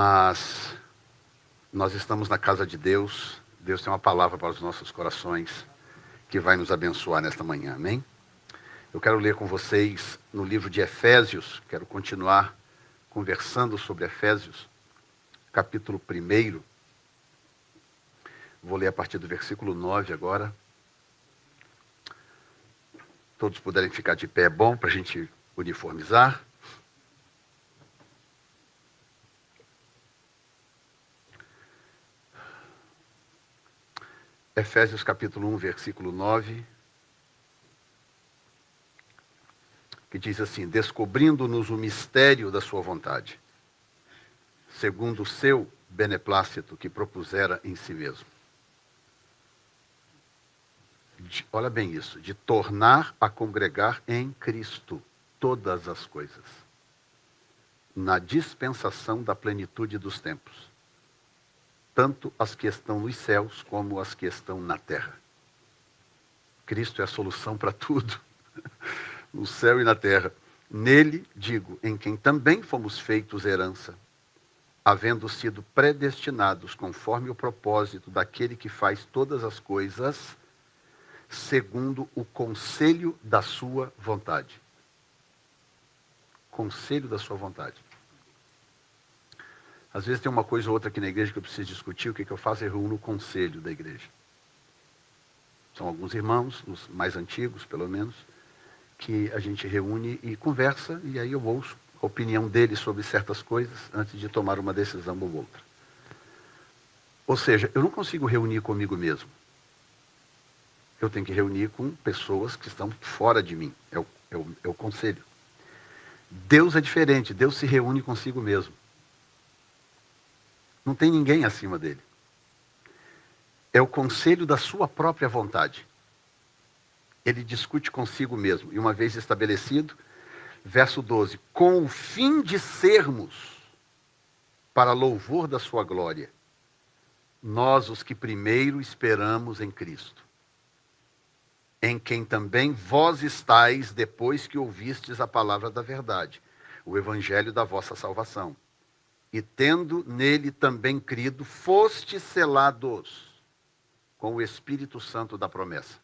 Mas nós estamos na casa de Deus. Deus tem uma palavra para os nossos corações que vai nos abençoar nesta manhã, amém? Eu quero ler com vocês no livro de Efésios, quero continuar conversando sobre Efésios, capítulo 1. Vou ler a partir do versículo 9 agora. Todos puderem ficar de pé, é bom para a gente uniformizar. Efésios capítulo 1, versículo 9, que diz assim: descobrindo-nos o mistério da sua vontade, segundo o seu beneplácito que propusera em si mesmo. Olha bem isso, de tornar a congregar em Cristo todas as coisas, na dispensação da plenitude dos tempos, tanto as que estão nos céus como as que estão na terra. Cristo é a solução para tudo, no céu e na terra. Nele, digo, em quem também fomos feitos herança, havendo sido predestinados conforme o propósito daquele que faz todas as coisas segundo o conselho da sua vontade. Conselho da sua vontade. Às vezes tem uma coisa ou outra aqui na igreja que eu preciso discutir. O que eu faço? Eu reúno o conselho da igreja. São alguns irmãos, os mais antigos pelo menos, que a gente reúne e conversa, e aí eu ouço a opinião deles sobre certas coisas antes de tomar uma decisão ou outra. Ou seja, eu não consigo reunir comigo mesmo. Eu tenho que reunir com pessoas que estão fora de mim. É o conselho. Deus é diferente. Deus se reúne consigo mesmo. Não tem ninguém acima dele. É o conselho da sua própria vontade. Ele discute consigo mesmo. E uma vez estabelecido, verso 12, com o fim de sermos, para louvor da sua glória, nós os que primeiro esperamos em Cristo, em quem também vós estáis depois que ouvistes a palavra da verdade, o evangelho da vossa salvação. E tendo nele também crido, fostes selados com o Espírito Santo da promessa,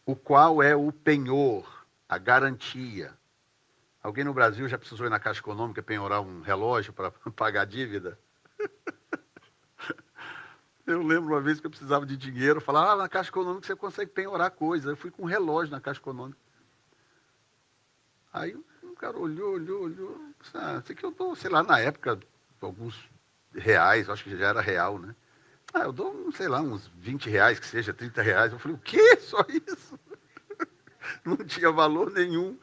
o qual é o penhor, a garantia. Alguém no Brasil já precisou ir na Caixa Econômica penhorar um relógio para pagar a dívida? Eu lembro uma vez que eu precisava de dinheiro, falava, na Caixa Econômica você consegue penhorar coisa. Eu fui com um relógio na Caixa Econômica. Aí o cara olhou. Isso aqui eu dou, sei lá, na época, alguns reais, acho que já era real, né? Eu dou, sei lá, uns 20 reais, que seja, 30 reais. Eu falei, o quê? Só isso? Não tinha valor nenhum.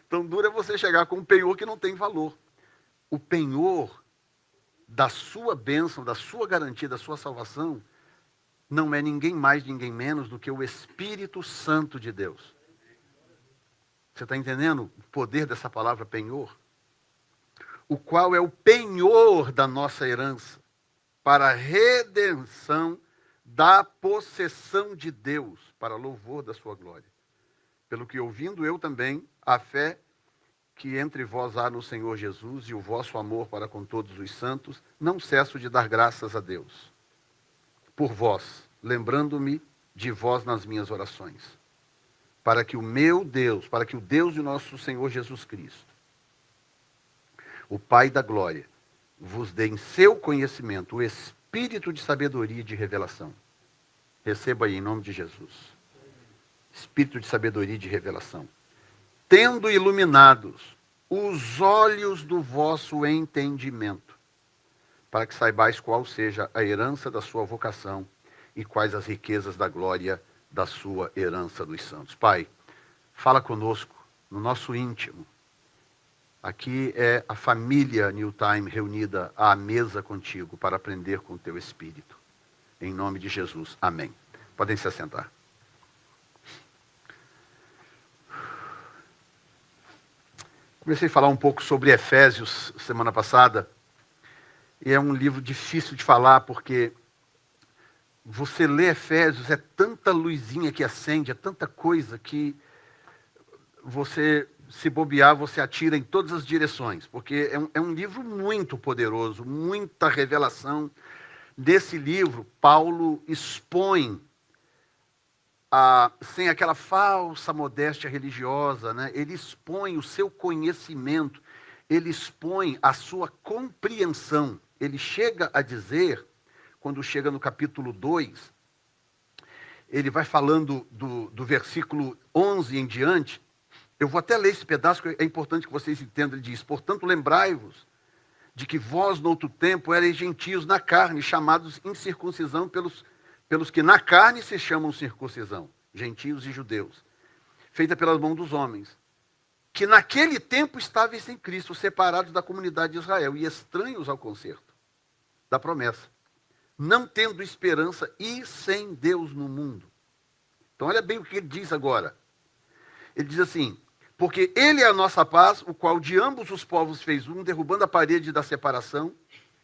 Tão duro é você chegar com um penhor que não tem valor. O penhor da sua bênção, da sua garantia, da sua salvação, não é ninguém mais, ninguém menos do que o Espírito Santo de Deus. Você está entendendo o poder dessa palavra penhor? O qual é o penhor da nossa herança, para a redenção da possessão de Deus, para louvor da sua glória. Pelo que ouvindo eu também a fé que entre vós há no Senhor Jesus e o vosso amor para com todos os santos, não cesso de dar graças a Deus por vós, lembrando-me de vós nas minhas orações, para que o meu Deus, para que o Deus de nosso Senhor Jesus Cristo, o Pai da glória, vos dê em seu conhecimento o espírito de sabedoria e de revelação. Receba aí em nome de Jesus. Espírito de sabedoria e de revelação. Tendo iluminados os olhos do vosso entendimento, para que saibais qual seja a herança da sua vocação e quais as riquezas da glória da sua herança dos santos. Pai, fala conosco no nosso íntimo. Aqui é a família New Time reunida à mesa contigo para aprender com o teu Espírito. Em nome de Jesus. Amém. Podem se assentar. Comecei a falar um pouco sobre Efésios semana passada, e é um livro difícil de falar, porque você lê Efésios, é tanta luzinha que acende, é tanta coisa que você se bobear, você atira em todas as direções, porque é um livro muito poderoso, muita revelação. Nesse livro, Paulo expõe, sem aquela falsa modéstia religiosa, né? Ele expõe o seu conhecimento, ele expõe a sua compreensão. Ele chega a dizer, quando chega no capítulo 2, ele vai falando do versículo 11 em diante. Eu vou até ler esse pedaço, que é importante que vocês entendam. Ele diz: portanto, lembrai-vos de que vós, no outro tempo, erais gentios na carne, chamados incircuncisão pelos que na carne se chamam circuncisão, gentios e judeus, feita pelas mãos dos homens, que naquele tempo estáveis sem Cristo, separados da comunidade de Israel e estranhos ao concerto da promessa, não tendo esperança e sem Deus no mundo. Então, olha bem o que ele diz agora. Ele diz assim: porque ele é a nossa paz, o qual de ambos os povos fez um, derrubando a parede da separação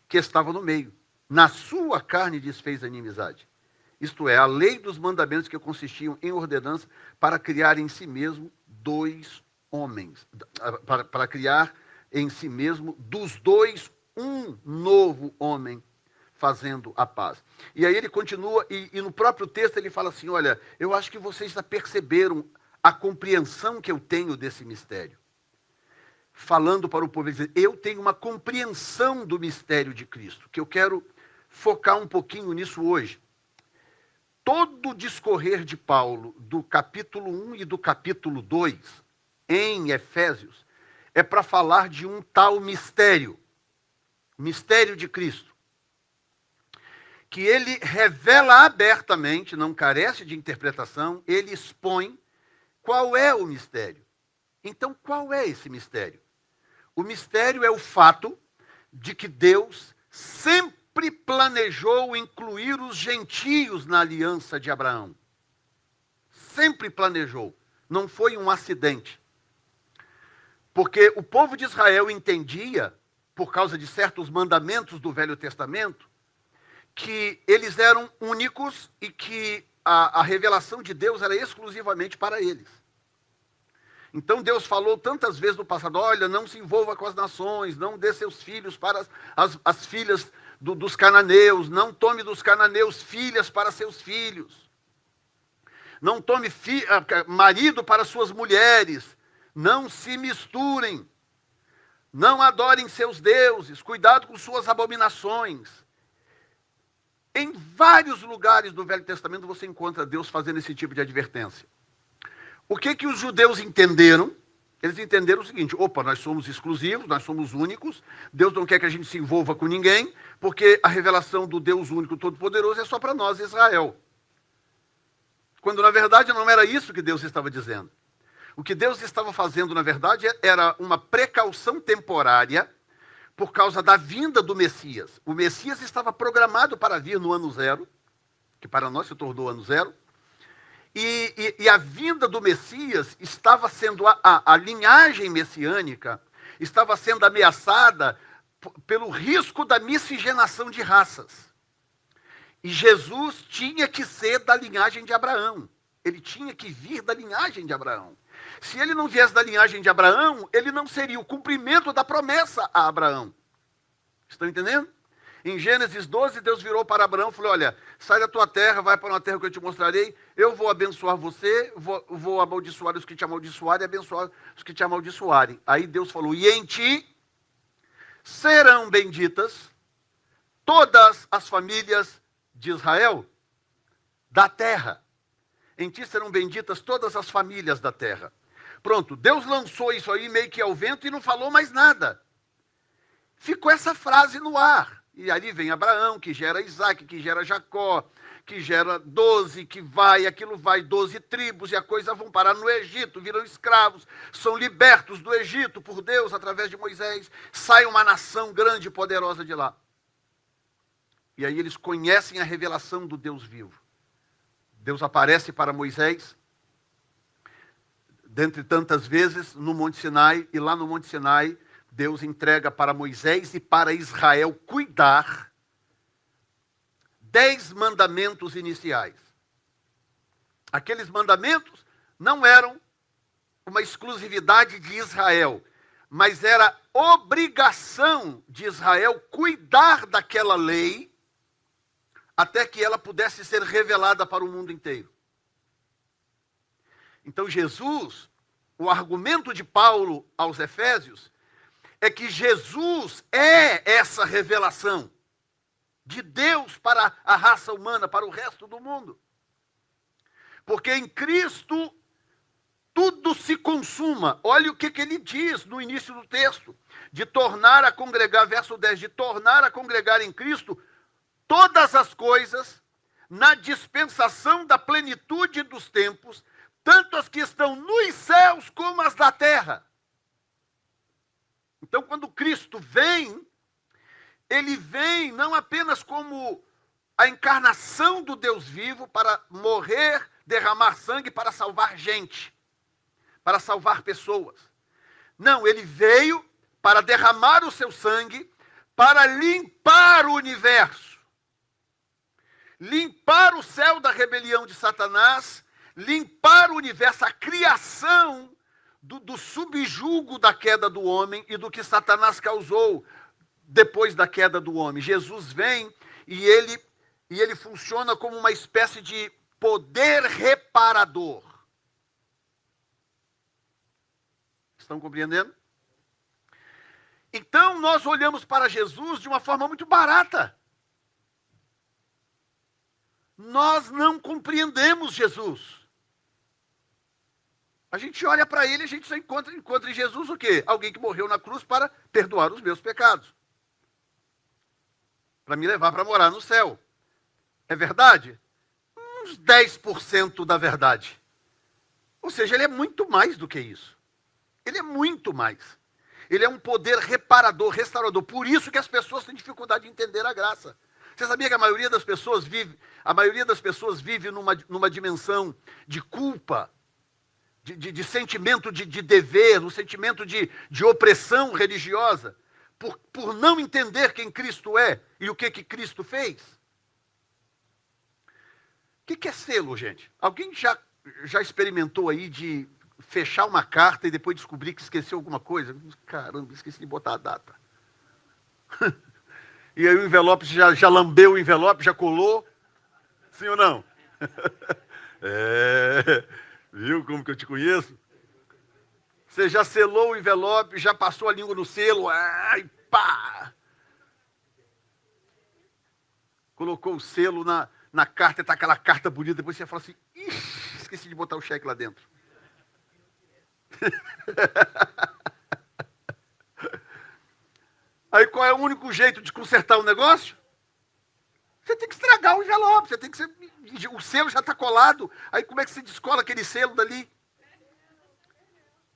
que estava no meio. Na sua carne desfez a inimizade. Isto é, a lei dos mandamentos que consistiam em ordenança para criar em si mesmo dois homens. Para criar em si mesmo dos dois um novo homem, fazendo a paz. E aí ele continua, e no próprio texto ele fala assim: olha, eu acho que vocês já perceberam a compreensão que eu tenho desse mistério. Falando para o povo, ele diz: eu tenho uma compreensão do mistério de Cristo, que eu quero focar um pouquinho nisso hoje. Todo o discorrer de Paulo, do capítulo 1 e do capítulo 2, em Efésios, é para falar de um tal mistério de Cristo, que ele revela abertamente, não carece de interpretação, ele expõe qual é o mistério. Então, qual é esse mistério? O mistério é o fato de que Deus sempre planejou incluir os gentios na aliança de Abraão. Sempre planejou. Não foi um acidente. Porque o povo de Israel entendia, por causa de certos mandamentos do Velho Testamento, que eles eram únicos e que a revelação de Deus era exclusivamente para eles. Então Deus falou tantas vezes no passado: olha, não se envolva com as nações, não dê seus filhos para as filhas dos cananeus, não tome dos cananeus filhas para seus filhos, não tome marido para suas mulheres, não se misturem, não adorem seus deuses, cuidado com suas abominações. Em vários lugares do Velho Testamento você encontra Deus fazendo esse tipo de advertência. O que os judeus entenderam? Eles entenderam o seguinte: opa, nós somos exclusivos, nós somos únicos, Deus não quer que a gente se envolva com ninguém, porque a revelação do Deus único todo-poderoso é só para nós, Israel. Quando, na verdade, não era isso que Deus estava dizendo. O que Deus estava fazendo, na verdade, era uma precaução temporária por causa da vinda do Messias. O Messias estava programado para vir no ano zero, que para nós se tornou ano zero, e a vinda do Messias estava sendo, a linhagem messiânica estava sendo ameaçada pelo risco da miscigenação de raças. E Jesus tinha que ser da linhagem de Abraão. Ele tinha que vir da linhagem de Abraão. Se ele não viesse da linhagem de Abraão, ele não seria o cumprimento da promessa a Abraão. Estão entendendo? Em Gênesis 12, Deus virou para Abraão e falou: olha, sai da tua terra, vai para uma terra que eu te mostrarei, eu vou abençoar você, vou amaldiçoar os que te amaldiçoarem e abençoar os que te amaldiçoarem. Aí Deus falou: e em ti serão benditas todas as famílias de Israel da terra. Em ti serão benditas todas as famílias da terra. Pronto, Deus lançou isso aí meio que ao vento e não falou mais nada. Ficou essa frase no ar. E ali vem Abraão, que gera Isaac, que gera Jacó, que gera 12, que vai, aquilo vai, 12 tribos, e a coisa vão parar no Egito, viram escravos, são libertos do Egito por Deus, através de Moisés, sai uma nação grande e poderosa de lá. E aí eles conhecem a revelação do Deus vivo. Deus aparece para Moisés, dentre tantas vezes, no Monte Sinai, e lá no Monte Sinai, Deus entrega para Moisés e para Israel cuidar 10 mandamentos iniciais. Aqueles mandamentos não eram uma exclusividade de Israel, mas era obrigação de Israel cuidar daquela lei até que ela pudesse ser revelada para o mundo inteiro. Então Jesus, o argumento de Paulo aos Efésios, é que Jesus é essa revelação de Deus para a raça humana, para o resto do mundo. Porque em Cristo tudo se consuma. Olha o que ele diz no início do texto. De tornar a congregar, verso 10, de tornar a congregar em Cristo todas as coisas na dispensação da plenitude dos tempos, tanto as que estão nos céus como as da terra. Então, quando Cristo vem, ele vem não apenas como a encarnação do Deus vivo para morrer, derramar sangue para salvar gente, para salvar pessoas. Não, ele veio para derramar o seu sangue, para limpar o universo, limpar o céu da rebelião de Satanás, limpar o universo, a criação do subjugo da queda do homem e do que Satanás causou depois da queda do homem. Jesus vem e ele funciona como uma espécie de poder reparador. Estão compreendendo? Então, nós olhamos para Jesus de uma forma muito barata. Nós não compreendemos Jesus. A gente olha para ele e a gente só encontra em Jesus o quê? Alguém que morreu na cruz para perdoar os meus pecados. Para me levar para morar no céu. É verdade? Uns 10% da verdade. Ou seja, ele é muito mais do que isso. Ele é muito mais. Ele é um poder reparador, restaurador. Por isso que as pessoas têm dificuldade de entender a graça. Você sabia que a maioria das pessoas vive numa dimensão de culpa, de sentimento de dever, um sentimento de opressão religiosa, por não entender quem Cristo é e o que Cristo fez? O que é selo, gente? Alguém já experimentou aí de fechar uma carta e depois descobrir que esqueceu alguma coisa? Caramba, esqueci de botar a data. E aí o envelope já lambeu o envelope, já colou? Sim ou não? Viu como que eu te conheço? Você já selou o envelope, já passou a língua no selo, ai, pá! Colocou o selo na carta, está aquela carta bonita, depois você fala assim, esqueci de botar o cheque lá dentro. Aí qual é o único jeito de consertar o negócio? Você tem que estragar o envelope, o selo já está colado, aí como é que você descola aquele selo dali?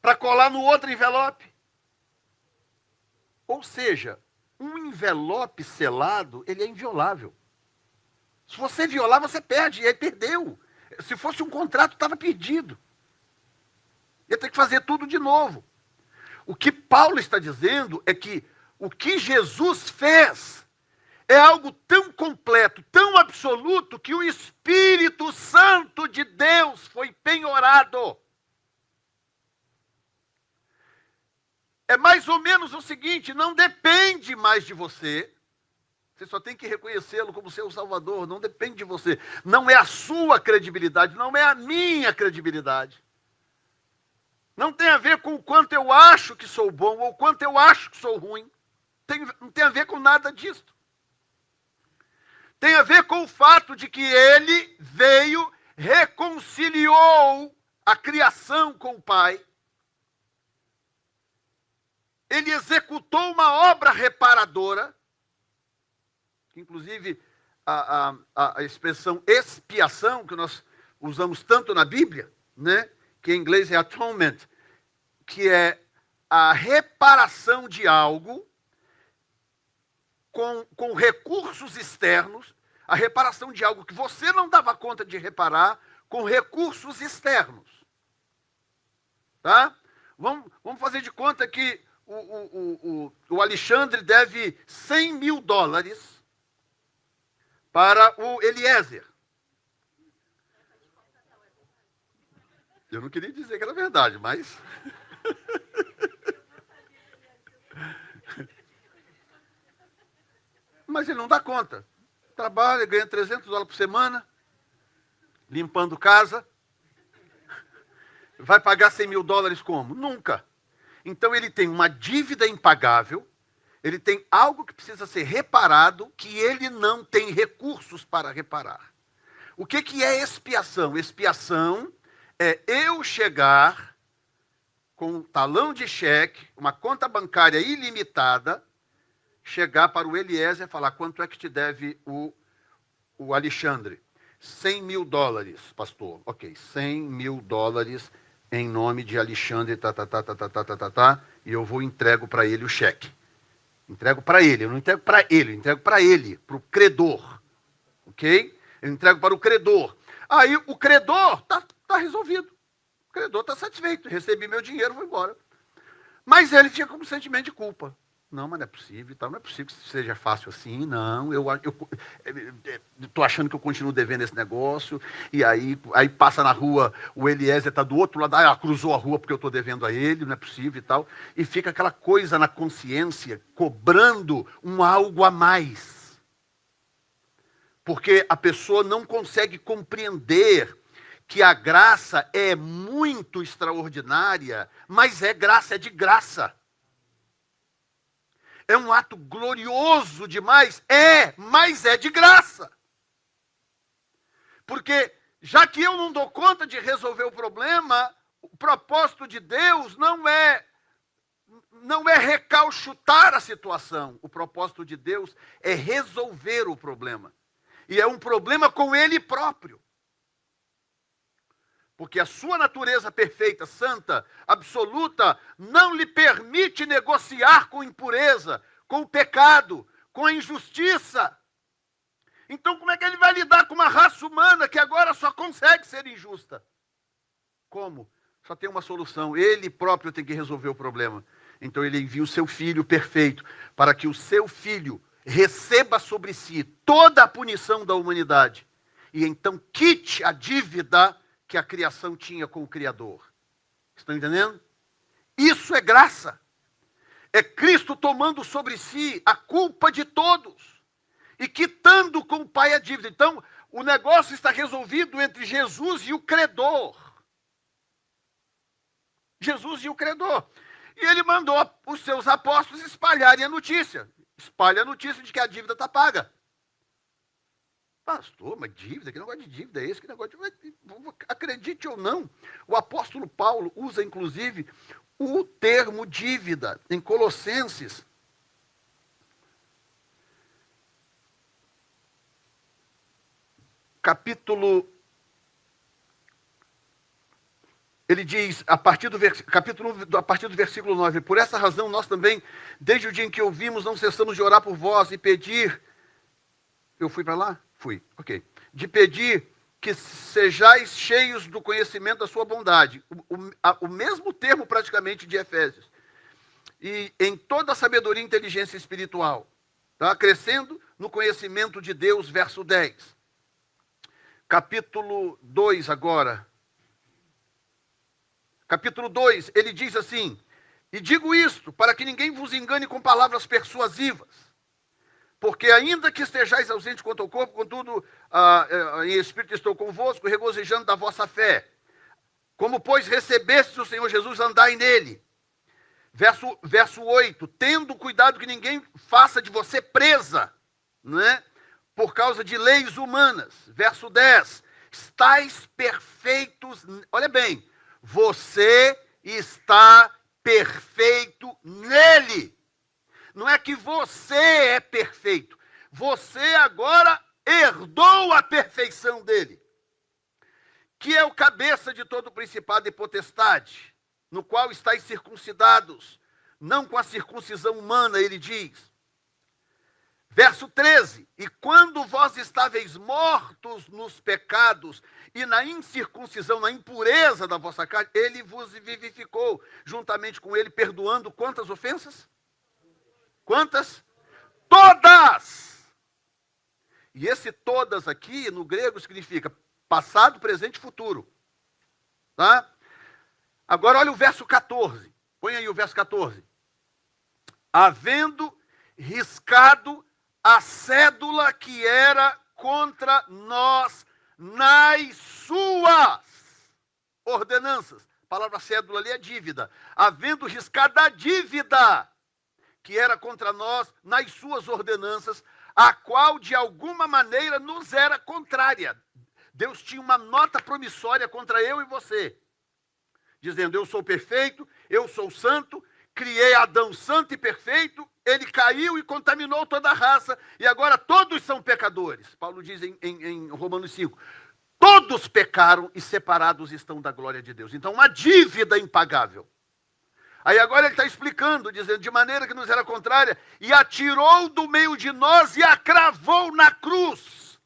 Para colar no outro envelope. Ou seja, um envelope selado, ele é inviolável. Se você violar, você perde, e aí perdeu. Se fosse um contrato, estava perdido. Ia ter que fazer tudo de novo. O que Paulo está dizendo é que o que Jesus fez é algo tão completo, tão absoluto, que o Espírito Santo de Deus foi penhorado. É mais ou menos o seguinte, não depende mais de você. Você só tem que reconhecê-lo como seu Salvador, não depende de você. Não é a sua credibilidade, não é a minha credibilidade. Não tem a ver com o quanto eu acho que sou bom ou o quanto eu acho que sou ruim. Não tem a ver com nada disso. Tem a ver com o fato de que ele veio, reconciliou a criação com o Pai. Ele executou uma obra reparadora, que inclusive a expressão expiação, que nós usamos tanto na Bíblia, né? Que em inglês é atonement, que é a reparação de algo com recursos externos, a reparação de algo que você não dava conta de reparar com recursos externos. Tá? Vamos fazer de conta que o Alexandre deve $100 mil para o Eliezer. Eu não queria dizer que era verdade, mas... Mas ele não dá conta. Trabalha, ganha $300 por semana, limpando casa. Vai pagar $100.000 como? Nunca. Então ele tem uma dívida impagável, ele tem algo que precisa ser reparado, que ele não tem recursos para reparar. O que é expiação? Expiação é eu chegar com um talão de cheque, uma conta bancária ilimitada, chegar para o Eliezer e falar: quanto é que te deve o Alexandre? $100.000, pastor. Ok, $100.000 em nome de Alexandre, e eu vou e entrego para ele o cheque. Entrego para ele, eu não entrego para ele, eu entrego para ele, para o credor. Ok? Eu entrego para o credor. Aí o credor está resolvido. O credor está satisfeito. Recebi meu dinheiro, vou embora. Mas ele tinha como sentimento de culpa. Não, mas não é possível, não é possível que seja fácil assim, não. Eu estou achando que eu continuo devendo esse negócio, e aí passa na rua, o Eliezer está do outro lado, cruzou a rua porque eu estou devendo a ele, não é possível e tal. E fica aquela coisa na consciência, cobrando um algo a mais. Porque a pessoa não consegue compreender que a graça é muito extraordinária, mas é graça, é de graça. É um ato glorioso demais? Mas é de graça. Porque, já que eu não dou conta de resolver o problema, o propósito de Deus não é recalchutar a situação. O propósito de Deus é resolver o problema. E é um problema com Ele próprio. Porque a sua natureza perfeita, santa, absoluta, não lhe permite negociar com impureza, com o pecado, com a injustiça. Então, como é que ele vai lidar com uma raça humana que agora só consegue ser injusta? Como? Só tem uma solução. Ele próprio tem que resolver o problema. Então, ele envia o seu filho perfeito para que o seu filho receba sobre si toda a punição da humanidade. E então quite a dívida que a criação tinha com o Criador. Estão entendendo? Isso é graça. É Cristo tomando sobre si a culpa de todos e quitando com o Pai a dívida. Então, o negócio está resolvido entre Jesus e o credor. Jesus e o credor. E ele mandou os seus apóstolos espalharem a notícia. Espalha a notícia de que a dívida está paga. Pastor, mas dívida? Que negócio de dívida é esse? Que negócio de... Acredite ou não, o apóstolo Paulo usa, inclusive, o termo dívida em Colossenses. Ele diz, a partir do versículo 9, por essa razão nós também, desde o dia em que ouvimos, não cessamos de orar por vós e pedir... Eu fui para lá? Fui, ok. De pedir que sejais cheios do conhecimento da sua bondade. O mesmo termo praticamente de Efésios. E em toda a sabedoria e inteligência espiritual. Tá? Crescendo no conhecimento de Deus, verso 10. Capítulo 2 agora. Capítulo 2, ele diz assim: e digo isto, para que ninguém vos engane com palavras persuasivas. Porque ainda que estejais ausente quanto ao corpo, contudo, em espírito estou convosco, regozijando da vossa fé. Como, pois, recebestes o Senhor Jesus, andai nele. Verso 8, tendo cuidado que ninguém faça de você presa, né, por causa de leis humanas. Verso 10, estáis perfeitos, olha bem, você está perfeito nele. Não é que você é perfeito. Você agora herdou a perfeição dele. Que é o cabeça de todo principado e potestade, no qual estáis circuncidados, não com a circuncisão humana, ele diz. Verso 13, e quando vós estáveis mortos nos pecados e na incircuncisão, na impureza da vossa carne, ele vos vivificou, juntamente com ele, perdoando quantas ofensas? Quantas? Todas! E esse todas aqui, no grego, significa passado, presente e futuro. Tá? Agora olha o verso 14. Põe aí o verso 14. Havendo riscado a cédula que era contra nós nas suas ordenanças. A palavra cédula ali é dívida. Havendo riscado a dívida que era contra nós nas suas ordenanças, a qual de alguma maneira nos era contrária. Deus tinha uma nota promissória contra eu e você, dizendo: eu sou perfeito, eu sou santo, criei Adão santo e perfeito, ele caiu e contaminou toda a raça, e agora todos são pecadores. Paulo diz em Romanos 5, todos pecaram e separados estão da glória de Deus. Então, uma dívida impagável. Aí agora ele está explicando, dizendo, de maneira que nos era contrária, e atirou do meio de nós e a cravou na cruz.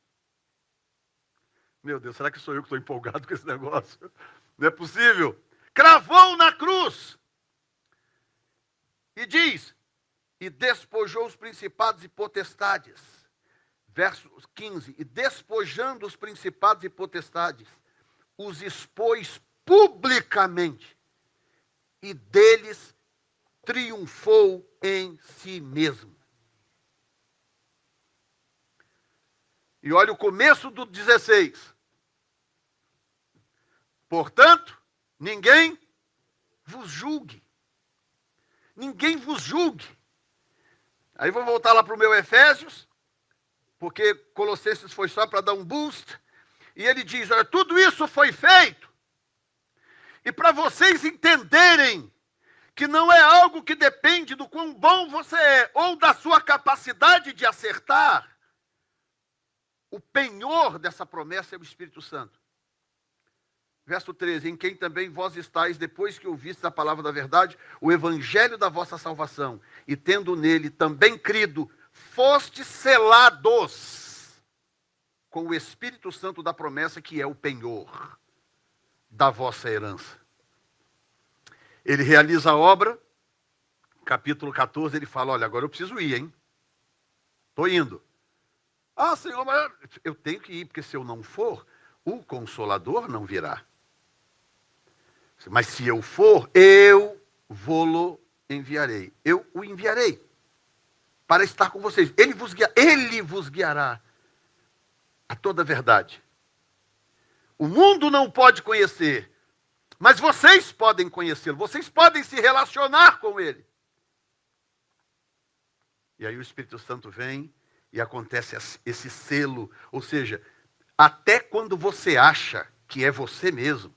Meu Deus, será que sou eu que estou empolgado com esse negócio? Não é possível. Cravou na cruz. E diz, e despojou os principados e potestades. Verso 15, e despojando os principados e potestades, os expôs publicamente, e deles triunfou em si mesmo. E olha o começo do 16. Portanto, ninguém vos julgue. Ninguém vos julgue. Aí vou voltar lá para o meu Efésios, porque Colossenses foi só para dar um boost. E ele diz, olha, tudo isso foi feito. E para vocês entenderem que não é algo que depende do quão bom você é, ou da sua capacidade de acertar, o penhor dessa promessa é o Espírito Santo. Verso 13, em quem também vós estáis, depois que ouvistes a palavra da verdade, o evangelho da vossa salvação, e tendo nele também crido, fostes selados com o Espírito Santo da promessa, que é o penhor da vossa herança. Ele realiza a obra, capítulo 14, ele fala, olha, agora eu preciso ir, hein? Estou indo. Ah, Senhor, mas eu tenho que ir, porque se eu não for, o Consolador não virá. Mas se eu for, eu vou-lo enviarei. Eu o enviarei para estar com vocês. Ele vos guiará a toda a verdade. O mundo não pode conhecer, mas vocês podem conhecê-lo. Vocês podem se relacionar com ele. E aí o Espírito Santo vem e acontece esse selo. Ou seja, até quando você acha que é você mesmo,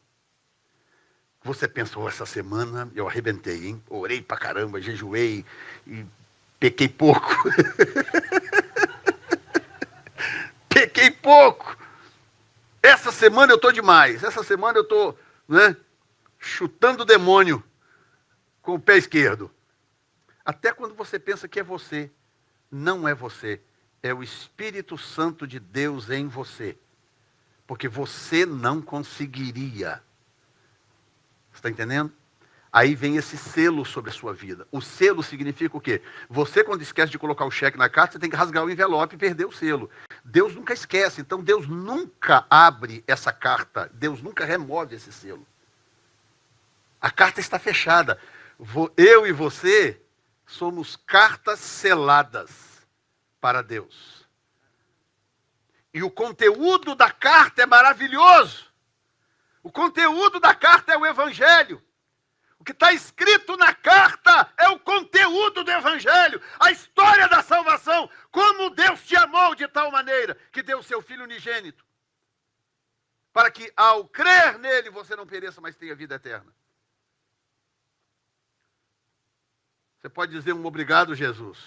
você pensa, essa semana eu arrebentei, hein? Orei pra caramba, jejuei e pequei pouco. Pequei pouco. Essa semana eu estou demais. Essa semana eu estou, né, chutando o demônio com o pé esquerdo. Até quando você pensa que é você, não é você. É o Espírito Santo de Deus em você. Porque você não conseguiria. Está entendendo? Aí vem esse selo sobre a sua vida. O selo significa o quê? Você, quando esquece de colocar o cheque na carta, você tem que rasgar o envelope e perder o selo. Deus nunca esquece. Então, Deus nunca abre essa carta. Deus nunca remove esse selo. A carta está fechada. Eu e você somos cartas seladas para Deus. E o conteúdo da carta é maravilhoso. O conteúdo da carta é o Evangelho. O que está escrito na carta é o conteúdo do Evangelho. A história da salvação. Como Deus te amou de tal maneira que deu o seu Filho unigênito. Para que ao crer nele você não pereça, mas tenha vida eterna. Você pode dizer um obrigado, Jesus.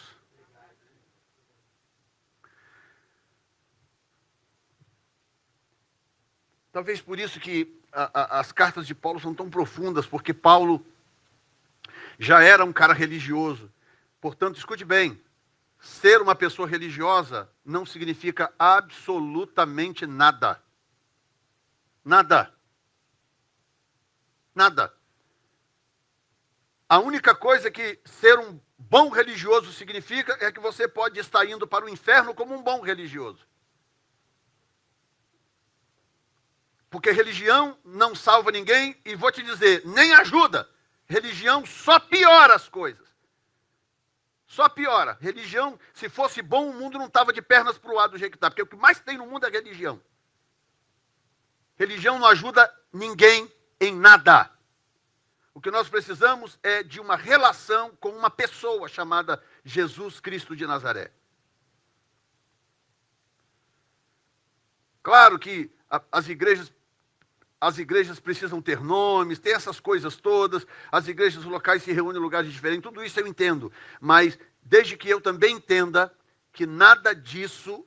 Talvez por isso que as cartas de Paulo são tão profundas, porque Paulo já era um cara religioso. Portanto, escute bem, ser uma pessoa religiosa não significa absolutamente nada. Nada. Nada. A única coisa que ser um bom religioso significa é que você pode estar indo para o inferno como um bom religioso. Porque religião não salva ninguém e vou te dizer, nem ajuda. Religião só piora as coisas. Só piora. Religião, se fosse bom, o mundo não estava de pernas para o ar do jeito que está. Porque o que mais tem no mundo é religião. Religião não ajuda ninguém em nada. O que nós precisamos é de uma relação com uma pessoa chamada Jesus Cristo de Nazaré. Claro que as igrejas precisam ter nomes, tem essas coisas todas, as igrejas locais se reúnem em lugares diferentes, tudo isso eu entendo. Mas desde que eu também entenda que nada disso,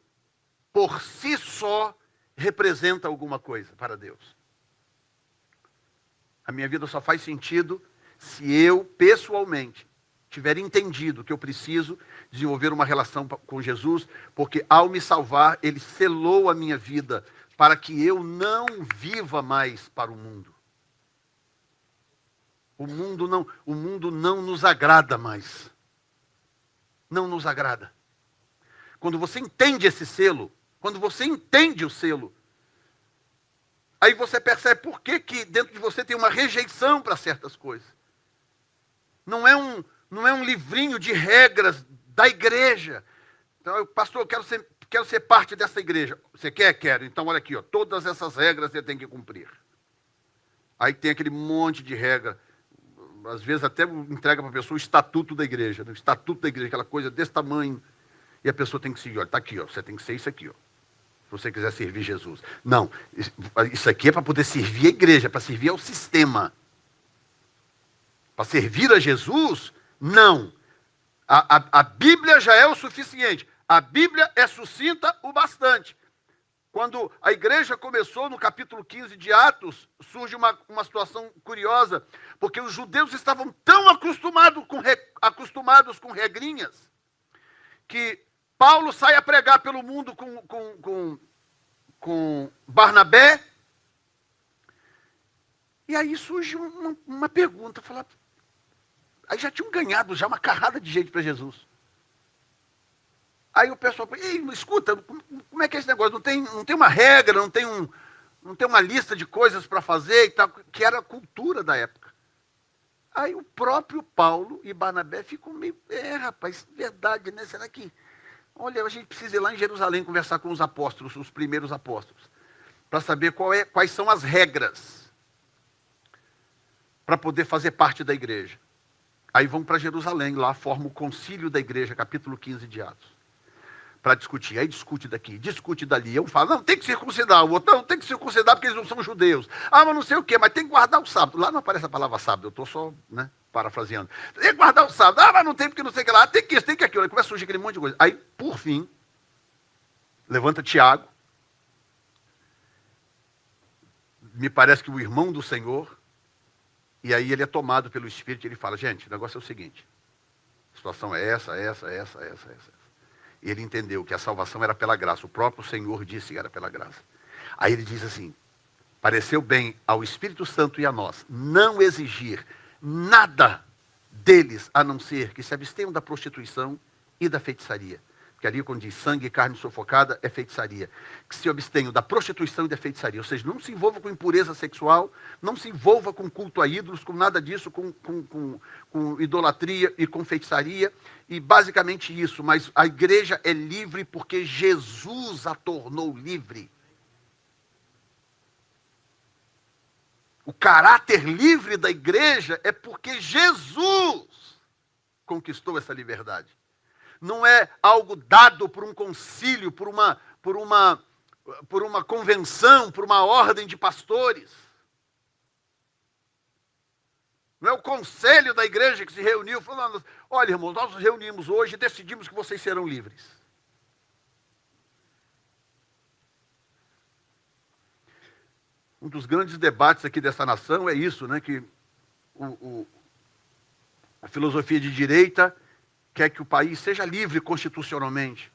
por si só, representa alguma coisa para Deus. A minha vida só faz sentido se eu, pessoalmente, tiver entendido que eu preciso desenvolver uma relação com Jesus, porque ao me salvar, Ele selou a minha vida para que eu não viva mais para o mundo. O mundo não nos agrada mais. Não nos agrada. Quando você entende esse selo, quando você entende o selo, aí você percebe por que dentro de você tem uma rejeição para certas coisas. Não é um livrinho de regras da igreja. Então, pastor, eu quero ser parte dessa igreja. Você quer? Quero. Então, olha aqui, ó, todas essas regras você tem que cumprir. Aí tem aquele monte de regra. Às vezes até entrega para a pessoa o estatuto da igreja. Né? O estatuto da igreja, aquela coisa desse tamanho. E a pessoa tem que seguir, olha, está aqui, ó, você tem que ser isso aqui, ó. Se você quiser servir Jesus. Não, isso aqui é para poder servir a igreja, para servir ao sistema. Para servir a Jesus, não. A Bíblia já é o suficiente. A Bíblia é sucinta o bastante. Quando a igreja começou, no capítulo 15 de Atos, surge uma situação curiosa, porque os judeus estavam tão acostumados com regrinhas, que Paulo sai a pregar pelo mundo com Barnabé, e aí surge uma pergunta, aí já tinham ganhado já uma carrada de gente para Jesus. Aí o pessoal fala, ei, escuta, como é que é esse negócio? Não tem uma regra, não tem uma lista de coisas para fazer e tal, que era a cultura da época. Aí o próprio Paulo e Barnabé ficam meio, rapaz, verdade, né? Será que... Olha, a gente precisa ir lá em Jerusalém conversar com os apóstolos, os primeiros apóstolos, para saber quais são as regras para poder fazer parte da igreja. Aí vão para Jerusalém, lá forma o concílio da igreja, capítulo 15 de Atos, para discutir. Aí discute daqui, discute dali. Um fala, não, tem que circuncidar. O outro, não, tem que circuncidar porque eles não são judeus. Mas não sei o quê, mas tem que guardar o sábado. Lá não aparece a palavra sábado, eu estou só, né, parafraseando. Tem que guardar o sábado. Mas não tem porque não sei o que lá. Tem que isso, tem que aquilo. Aí começa a surgir aquele monte de coisa. Aí, por fim, levanta Tiago. Me parece que o irmão do Senhor. E aí ele é tomado pelo Espírito e ele fala, gente, o negócio é o seguinte. A situação é essa. E ele entendeu que a salvação era pela graça. O próprio Senhor disse que era pela graça. Aí ele diz assim, pareceu bem ao Espírito Santo e a nós não exigir nada deles, a não ser que se abstenham da prostituição e da feitiçaria. Porque ali quando diz sangue e carne sufocada, é feitiçaria. Que se abstenham da prostituição e da feitiçaria. Ou seja, não se envolva com impureza sexual, não se envolva com culto a ídolos, com nada disso, com idolatria e com feitiçaria. E basicamente isso. Mas a igreja é livre porque Jesus a tornou livre. O caráter livre da igreja é porque Jesus conquistou essa liberdade. Não é algo dado por um concílio, por uma convenção, por uma ordem de pastores. Não é o conselho da igreja que se reuniu falando, olha, irmãos, nós nos reunimos hoje e decidimos que vocês serão livres. Um dos grandes debates aqui dessa nação é isso, né? Que a filosofia de direita quer que o país seja livre constitucionalmente.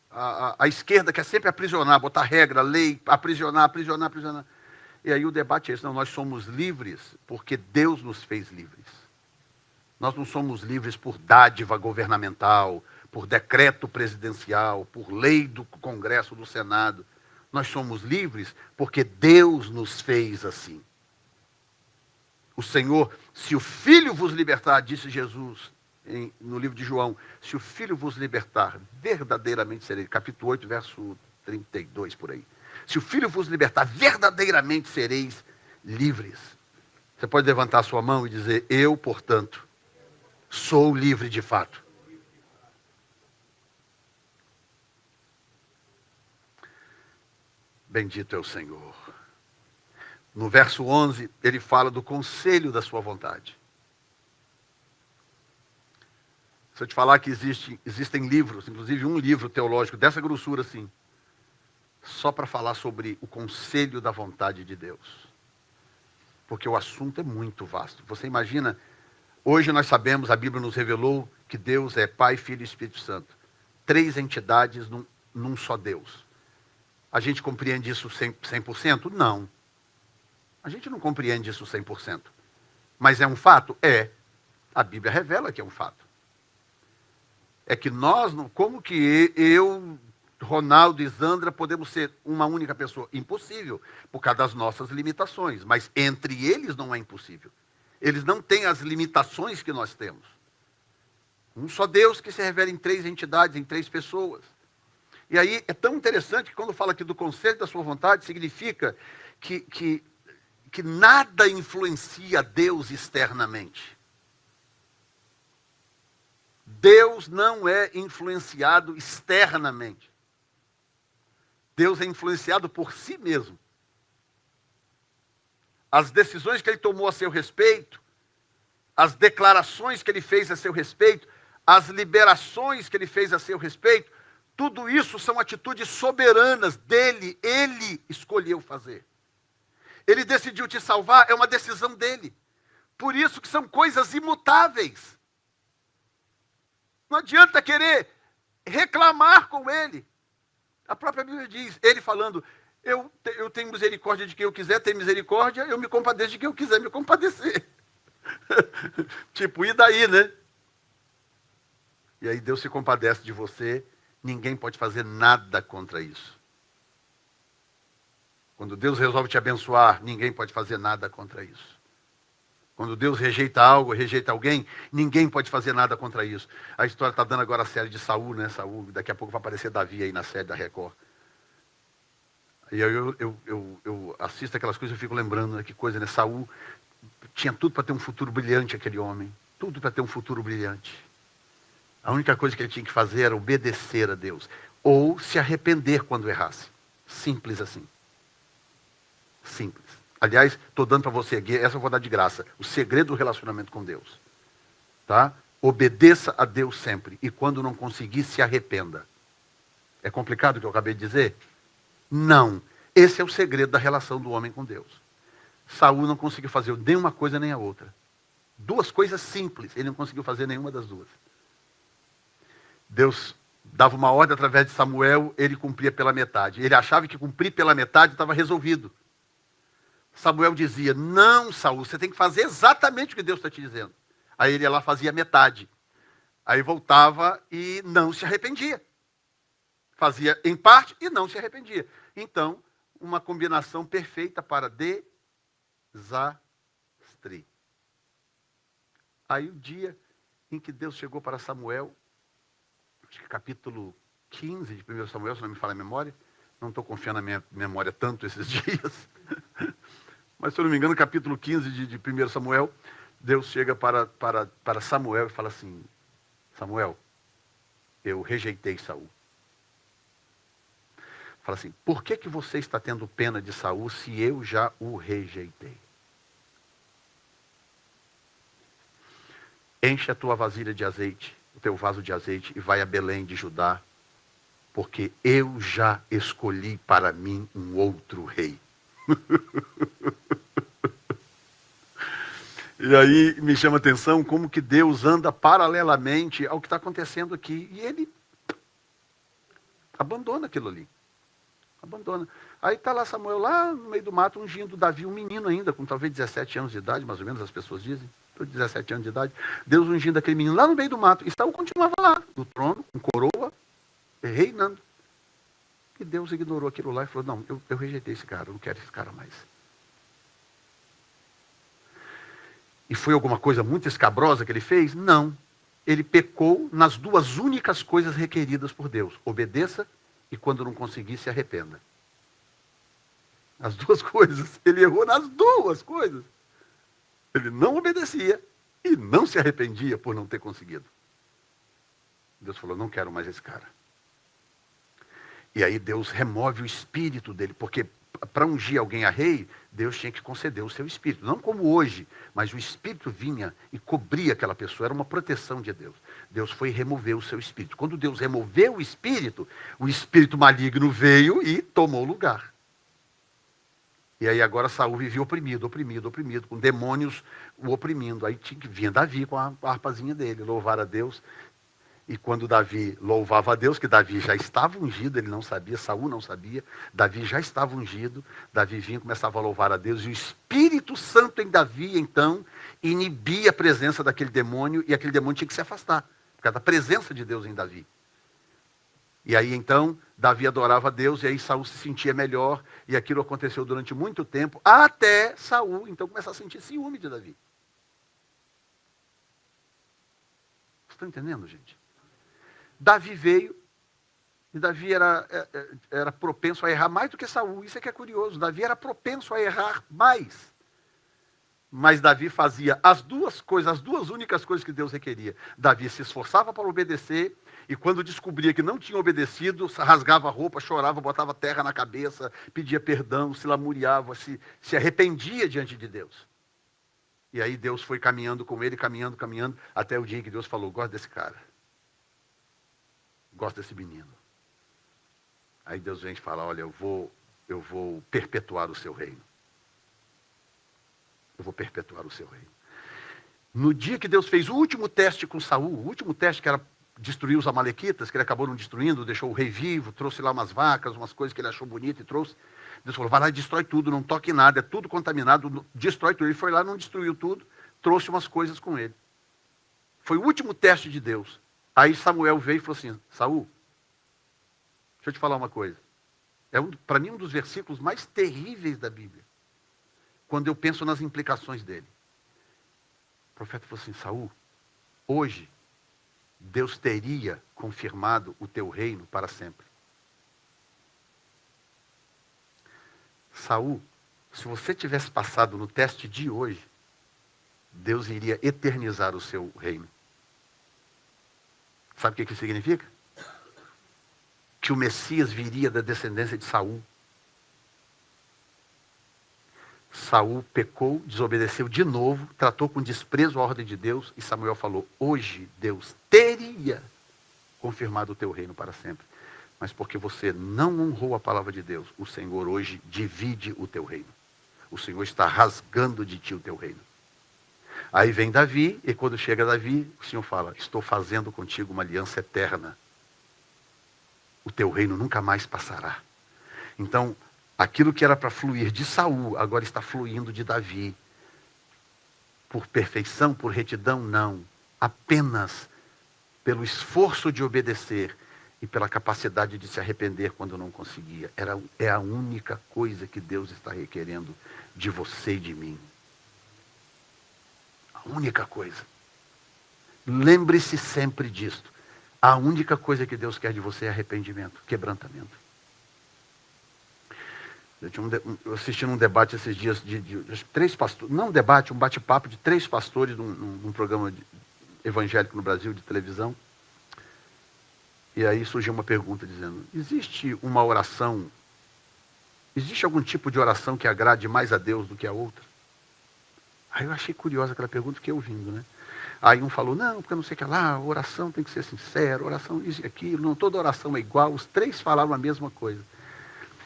A esquerda quer sempre aprisionar, botar regra, lei, aprisionar. E aí o debate é esse, não, nós somos livres porque Deus nos fez livres. Nós não somos livres por dádiva governamental, por decreto presidencial, por lei do Congresso, do Senado. Nós somos livres porque Deus nos fez assim. O Senhor, se o Filho vos libertar, disse Jesus no livro de João, se o Filho vos libertar, verdadeiramente sereis, capítulo 8, verso 32, por aí. Se o Filho vos libertar, verdadeiramente sereis livres. Você pode levantar a sua mão e dizer, eu, portanto, sou livre de fato. Bendito é o Senhor. No verso 11, ele fala do conselho da sua vontade. Se eu te falar que existem livros, inclusive um livro teológico dessa grossura assim, só para falar sobre o conselho da vontade de Deus. Porque o assunto é muito vasto. Você imagina, hoje nós sabemos, a Bíblia nos revelou que Deus é Pai, Filho e Espírito Santo. 3 entidades num só Deus. A gente compreende isso 100%? Não. A gente não compreende isso 100%. Mas é um fato? É. A Bíblia revela que é um fato. É que nós, como que eu, Ronaldo e Zandra, podemos ser uma única pessoa? Impossível, por causa das nossas limitações. Mas entre eles não é impossível. Eles não têm as limitações que nós temos. Um só Deus que se revela em 3 entidades, em 3 pessoas. E aí é tão interessante que quando fala aqui do conselho da sua vontade, significa que nada influencia Deus externamente. Deus não é influenciado externamente. Deus é influenciado por si mesmo. As decisões que ele tomou a seu respeito, as declarações que ele fez a seu respeito, as liberações que ele fez a seu respeito, tudo isso são atitudes soberanas dele, ele escolheu fazer. Ele decidiu te salvar, é uma decisão dele. Por isso que são coisas imutáveis. Não adianta querer reclamar com ele. A própria Bíblia diz, ele falando, eu tenho misericórdia de quem eu quiser ter misericórdia, eu me compadeço de quem eu quiser me compadecer. Tipo, e daí, né? E aí Deus se compadece de você, ninguém pode fazer nada contra isso. Quando Deus resolve te abençoar, ninguém pode fazer nada contra isso. Quando Deus rejeita algo, rejeita alguém, ninguém pode fazer nada contra isso. A história está dando agora a série de Saul, né? Saul, daqui a pouco vai aparecer Davi aí na série da Record. E eu assisto aquelas coisas e fico lembrando, né? Que coisa, né? Saul tinha tudo para ter um futuro brilhante, aquele homem. Tudo para ter um futuro brilhante. A única coisa que ele tinha que fazer era obedecer a Deus. Ou se arrepender quando errasse. Simples assim. Simples. Aliás, estou dando para você aqui, essa eu vou dar de graça. O segredo do relacionamento com Deus. Tá? Obedeça a Deus sempre. E quando não conseguir, se arrependa. É complicado o que eu acabei de dizer? Não. Esse é o segredo da relação do homem com Deus. Saul não conseguiu fazer nem uma coisa nem a outra. 2 coisas simples. Ele não conseguiu fazer nenhuma das 2. Deus dava uma ordem através de Samuel, ele cumpria pela metade. Ele achava que cumprir pela metade estava resolvido. Samuel dizia, não, Saul, você tem que fazer exatamente o que Deus está te dizendo. Aí ele ia lá, fazia metade. Aí voltava e não se arrependia. Fazia em parte e não se arrependia. Então, uma combinação perfeita para desastre. Aí o dia em que Deus chegou para Samuel, acho que capítulo 15 de 1 Samuel, se não me falha a memória, não estou confiando na minha memória tanto esses dias, mas se eu não me engano, capítulo 15 de 1 Samuel, Deus chega para Samuel e fala assim, Samuel, eu rejeitei Saul. Fala assim, por que você está tendo pena de Saul se eu já o rejeitei? Enche a tua vasilha de azeite, o teu vaso de azeite, e vai a Belém de Judá, porque eu já escolhi para mim um outro rei. E aí me chama a atenção como que Deus anda paralelamente ao que está acontecendo aqui. E ele abandona aquilo ali. Abandona. Aí está lá Samuel, lá no meio do mato, ungindo Davi, um menino ainda, com talvez 17 anos de idade, mais ou menos, as pessoas dizem. 17 anos de idade. Deus ungindo aquele menino lá no meio do mato. E Saul continuava lá, no trono, com coroa, reinando. E Deus ignorou aquilo lá e falou, não, eu rejeitei esse cara, eu não quero esse cara mais. E foi alguma coisa muito escabrosa que ele fez? Não. Ele pecou nas duas únicas coisas requeridas por Deus. Obedeça e quando não conseguir, se arrependa. As duas coisas. Ele errou nas duas coisas. Ele não obedecia e não se arrependia por não ter conseguido. Deus falou, não quero mais esse cara. E aí Deus remove o espírito dele, porque para ungir alguém a rei, Deus tinha que conceder o seu espírito. Não como hoje, mas o espírito vinha e cobria aquela pessoa, era uma proteção de Deus. Deus foi remover o seu espírito. Quando Deus removeu o espírito maligno veio e tomou lugar. E aí agora Saul vivia oprimido, com demônios o oprimindo. Aí vinha Davi com a harpazinha dele, louvar a Deus. E quando Davi louvava a Deus, que Davi já estava ungido, ele não sabia, Saul não sabia, Davi já estava ungido, Davi vinha e começava a louvar a Deus, e o Espírito Santo em Davi, então, inibia a presença daquele demônio, e aquele demônio tinha que se afastar, por causa da presença de Deus em Davi. E aí, então, Davi adorava a Deus, e aí Saul se sentia melhor, e aquilo aconteceu durante muito tempo, até Saul, então, começar a sentir ciúme de Davi. Vocês estão entendendo, gente? Davi veio, e Davi era propenso a errar mais do que Saul. Isso é que é curioso. Davi era propenso a errar mais. Mas Davi fazia as duas únicas coisas que Deus requeria. Davi se esforçava para obedecer, e quando descobria que não tinha obedecido, rasgava a roupa, chorava, botava terra na cabeça, pedia perdão, se lamuriava, se arrependia diante de Deus. E aí Deus foi caminhando com ele, caminhando, até o dia em que Deus falou, gosto desse cara. Gosto desse menino. Aí Deus vem e fala, olha, eu vou perpetuar o seu reino. Eu vou perpetuar o seu reino. No dia que Deus fez o último teste com Saul, o último teste que era destruir os amalequitas, que ele acabou não destruindo, deixou o rei vivo, trouxe lá umas vacas, umas coisas que ele achou bonito e trouxe. Deus falou, vai lá e destrói tudo, não toque nada, é tudo contaminado, destrói tudo. Ele foi lá, não destruiu tudo, trouxe umas coisas com ele. Foi o último teste de Deus. Aí Samuel veio e falou assim, Saul, deixa eu te falar uma coisa. Para mim, um dos versículos mais terríveis da Bíblia. Quando eu penso nas implicações dele. O profeta falou assim, Saul, hoje, Deus teria confirmado o teu reino para sempre. Saul, se você tivesse passado no teste de hoje, Deus iria eternizar o seu reino. Sabe o que isso significa? Que o Messias viria da descendência de Saul. Saul pecou, desobedeceu de novo, tratou com desprezo a ordem de Deus, e Samuel falou, hoje Deus teria confirmado o teu reino para sempre. Mas porque você não honrou a palavra de Deus, o Senhor hoje divide o teu reino. O Senhor está rasgando de ti o teu reino. Aí vem Davi, e quando chega Davi, o Senhor fala, estou fazendo contigo uma aliança eterna. O teu reino nunca mais passará. Então, aquilo que era para fluir de Saul, agora está fluindo de Davi. Por perfeição, por retidão, não. Apenas pelo esforço de obedecer e pela capacidade de se arrepender quando não conseguia. É a única coisa que Deus está requerendo de você e de mim. A única coisa. Lembre-se sempre disto. A única coisa que Deus quer de você é arrependimento, quebrantamento. Eu assisti num debate esses dias de 3 pastores, não um debate, um bate-papo de 3 pastores num programa evangélico no Brasil, de televisão. E aí surgiu uma pergunta dizendo, existe algum tipo de oração que agrade mais a Deus do que a outra? Aí eu achei curiosa aquela pergunta, fiquei ouvindo, né? Aí um falou, não, porque não sei o que lá, oração tem que ser sincera, oração isso e aquilo, não, toda oração é igual, os 3 falaram a mesma coisa.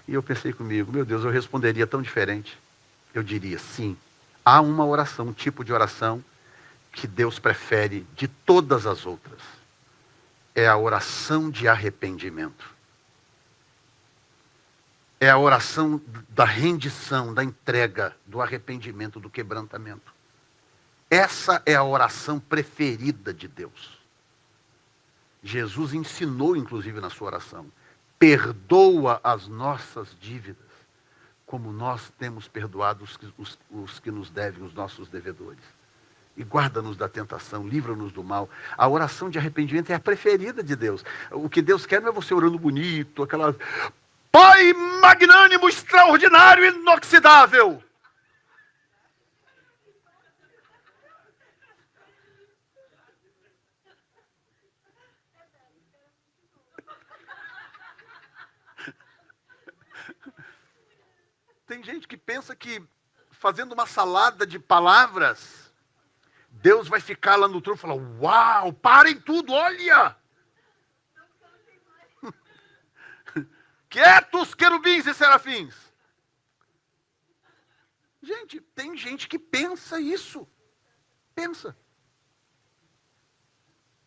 E eu pensei comigo, meu Deus, eu responderia tão diferente. Eu diria, sim, há uma oração, um tipo de oração que Deus prefere de todas as outras. É a oração de arrependimento. É a oração da rendição, da entrega, do arrependimento, do quebrantamento. Essa é a oração preferida de Deus. Jesus ensinou, inclusive, na sua oração. perdoa as nossas dívidas, como nós temos perdoado os que nos devem, os nossos devedores. E guarda-nos da tentação, livra-nos do mal. A oração de arrependimento é a preferida de Deus. O que Deus quer não é você orando bonito, aquela... Pai magnânimo, extraordinário, inoxidável. Tem gente que pensa que fazendo uma salada de palavras, Deus vai ficar lá no trono e falar, uau, parem tudo, olha! Quietos, querubins e serafins! Gente, tem gente que pensa isso. Pensa.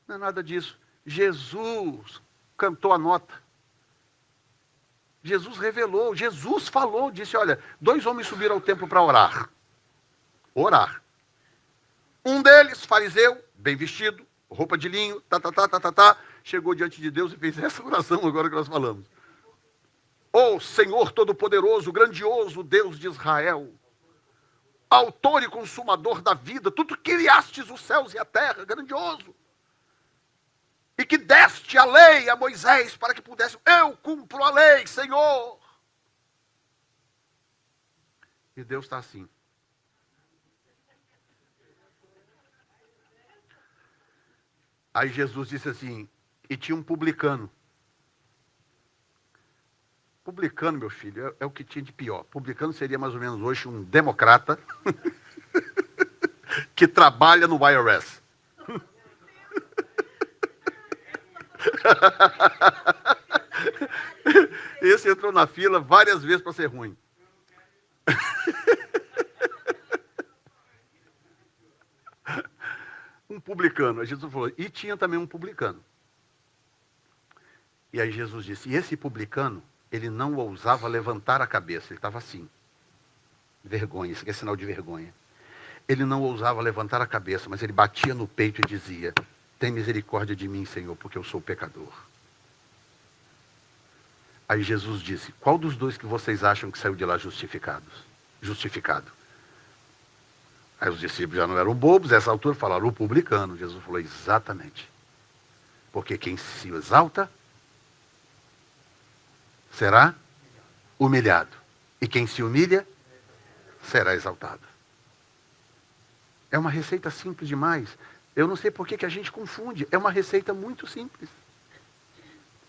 Não é nada disso. Jesus cantou a nota. Jesus revelou, Jesus falou, disse, olha, 2 homens subiram ao templo para orar. Orar. Um deles, fariseu, bem vestido, roupa de linho, chegou diante de Deus e fez essa oração agora que nós falamos. Ó Senhor Todo-Poderoso, grandioso Deus de Israel, autor e consumador da vida, tu criastes os céus e a terra, grandioso. E que deste a lei a Moisés para que pudesse... Eu cumpro a lei, Senhor. E Deus está assim. Aí Jesus disse assim, e tinha um publicano. Publicano, meu filho, é o que tinha de pior. Publicano seria mais ou menos hoje um democrata que trabalha no IRS. Esse entrou na fila várias vezes para ser ruim. Um publicano. Aí Jesus falou, e tinha também um publicano. E aí Jesus disse, e esse publicano, ele não ousava levantar a cabeça, ele estava assim. Vergonha, isso aqui é sinal de vergonha. Ele não ousava levantar a cabeça, mas ele batia no peito e dizia, tem misericórdia de mim, Senhor, porque eu sou pecador. Aí Jesus disse, qual dos dois que vocês acham que saiu de lá justificado? Aí os discípulos já não eram bobos, nessa altura falaram, o publicano. Jesus falou, exatamente. Porque quem se exalta será humilhado. E quem se humilha será exaltado. É uma receita simples demais. Eu não sei por que a gente confunde. É uma receita muito simples.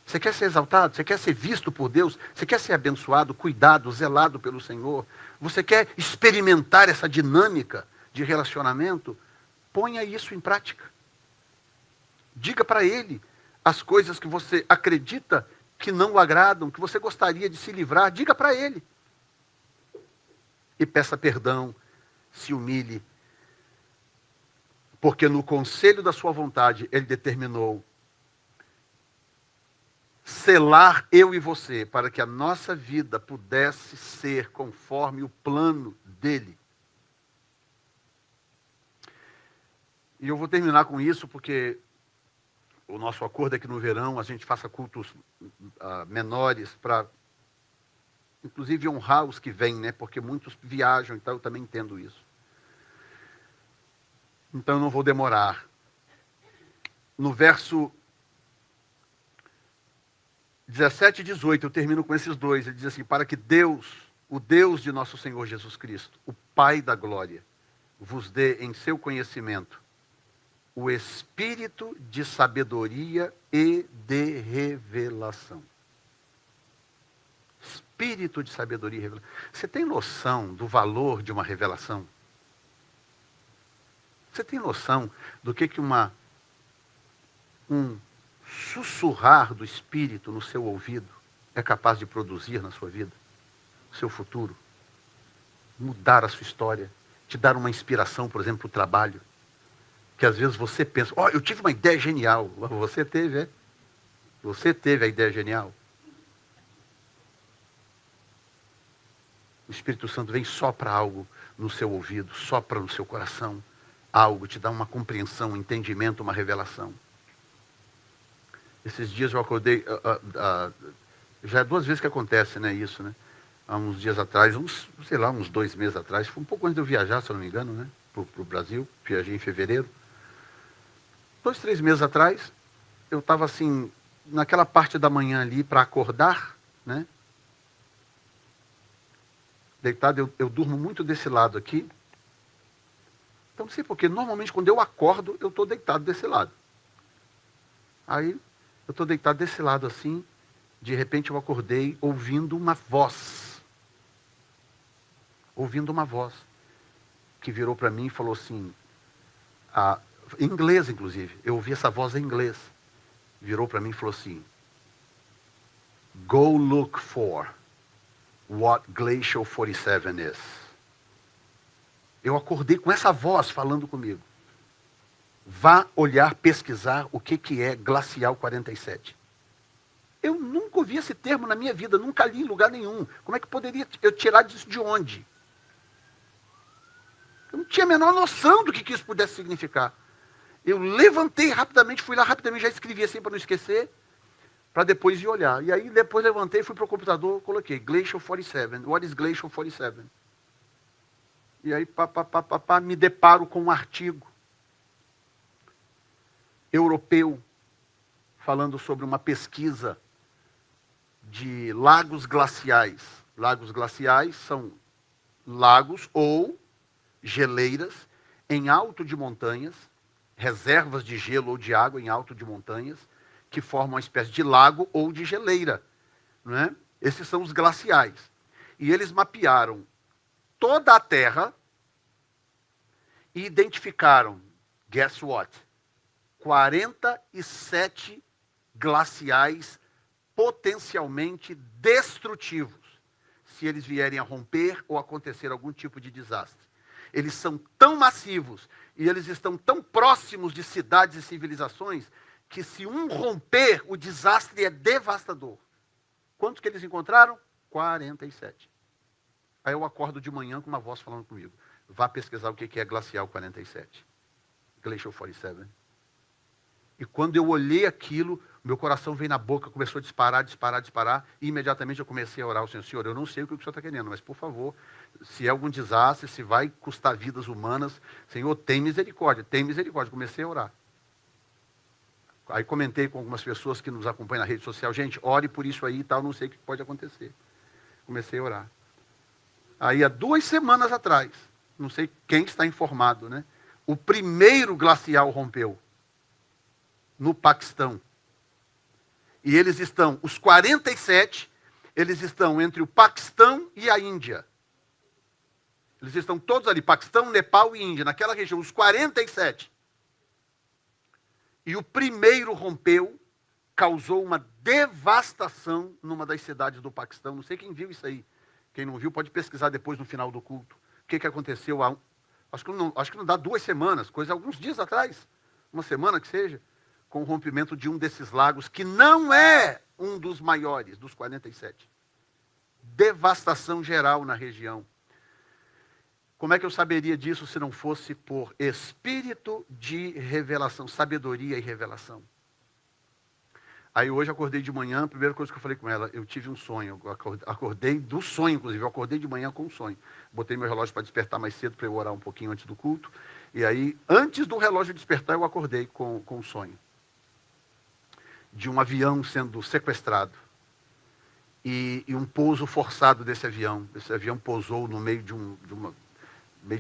Você quer ser exaltado? Você quer ser visto por Deus? Você quer ser abençoado, cuidado, zelado pelo Senhor? Você quer experimentar essa dinâmica de relacionamento? Ponha isso em prática. Diga para Ele as coisas que você acredita que não o agradam, que você gostaria de se livrar. Diga para Ele. E peça perdão, se humilhe. Porque no conselho da sua vontade, Ele determinou selar eu e você, para que a nossa vida pudesse ser conforme o plano dEle. E eu vou terminar com isso, porque o nosso acordo é que no verão a gente faça cultos menores, para, inclusive, honrar os que vêm, né? Porque muitos viajam, então eu também entendo isso. Então eu não vou demorar. No verso 17 e 18, eu termino com esses dois. Ele diz assim, para que Deus, o Deus de nosso Senhor Jesus Cristo, o Pai da glória, vos dê em seu conhecimento o espírito de sabedoria e de revelação. Espírito de sabedoria e revelação. Você tem noção do valor de uma revelação? Você tem noção do que um sussurrar do Espírito no seu ouvido é capaz de produzir na sua vida? No seu futuro? Mudar a sua história? Te dar uma inspiração, por exemplo, para o trabalho? Que às vezes você pensa, eu tive uma ideia genial. Você teve, é? Você teve a ideia genial. O Espírito Santo vem sopra algo no seu ouvido, sopra no seu coração. Algo, te dá uma compreensão, um entendimento, uma revelação. Esses dias eu acordei, Já é 2 vezes que acontece, né, isso, né? Há uns dias atrás, uns 2 meses atrás, foi um pouco antes de eu viajar, se eu não me engano, né? Para o Brasil, viajei em fevereiro. 2, 3 meses atrás, eu estava assim, naquela parte da manhã ali para acordar, né? Deitado, eu durmo muito desse lado aqui. Então não sei porquê, normalmente quando eu acordo, eu estou deitado desse lado. Aí, eu estou deitado desse lado assim, de repente eu acordei ouvindo uma voz. Ouvindo uma voz. Que virou para mim e falou assim, em inglês inclusive, eu ouvi essa voz em inglês. Virou para mim e falou assim, go look for what Glacial 47 is. Eu acordei com essa voz falando comigo. Vá olhar, pesquisar o que é Glacial 47. Eu nunca ouvi esse termo na minha vida, nunca li em lugar nenhum. Como é que poderia eu tirar disso de onde? Eu não tinha a menor noção do que isso pudesse significar. Eu levantei rapidamente, fui lá rapidamente, já escrevi assim para não esquecer, para depois ir olhar. E aí depois levantei, fui para o computador, coloquei Glacial 47. What is Glacial 47? E aí me deparo com um artigo europeu falando sobre uma pesquisa de lagos glaciais. Lagos glaciais são lagos ou geleiras em alto de montanhas, reservas de gelo ou de água em alto de montanhas, que formam uma espécie de lago ou de geleira. Não é? Esses são os glaciais. E eles mapearam toda a Terra e identificaram, guess what? 47 glaciais potencialmente destrutivos, se eles vierem a romper ou acontecer algum tipo de desastre. Eles são tão massivos e eles estão tão próximos de cidades e civilizações que se um romper, o desastre é devastador. Quantos que eles encontraram? 47. Aí eu acordo de manhã com uma voz falando comigo. Vá pesquisar o que é Glacial 47. Glacial 47. E quando eu olhei aquilo, meu coração veio na boca, começou a disparar, e imediatamente eu comecei a orar ao Senhor. Senhor, eu não sei o que o Senhor está querendo, mas por favor, se é algum desastre, se vai custar vidas humanas, Senhor, tem misericórdia, tem misericórdia. Comecei a orar. Aí comentei com algumas pessoas que nos acompanham na rede social, gente, ore por isso aí e tal, não sei o que pode acontecer. Comecei a orar. Aí há 2 semanas atrás, não sei quem está informado, né? O primeiro glacial rompeu no Paquistão. E eles estão, os 47, eles estão entre o Paquistão e a Índia. Eles estão todos ali, Paquistão, Nepal e Índia, naquela região, os 47. E o primeiro rompeu, causou uma devastação numa das cidades do Paquistão. Não sei quem viu isso aí. Quem não viu pode pesquisar depois no final do culto. O que aconteceu? Acho que não dá 2 semanas, coisa alguns dias atrás. Uma semana que seja. Com o rompimento de um desses lagos, que não é um dos maiores, dos 47. Devastação geral na região. Como é que eu saberia disso se não fosse por espírito de revelação, sabedoria e revelação? Aí hoje acordei de manhã, a primeira coisa que eu falei com ela, eu tive um sonho, eu acordei do sonho, inclusive, eu acordei de manhã com um sonho. Botei meu relógio para despertar mais cedo, para eu orar um pouquinho antes do culto, e aí, antes do relógio despertar, eu acordei com um sonho. De um avião sendo sequestrado e um pouso forçado desse avião. Esse avião pousou no meio de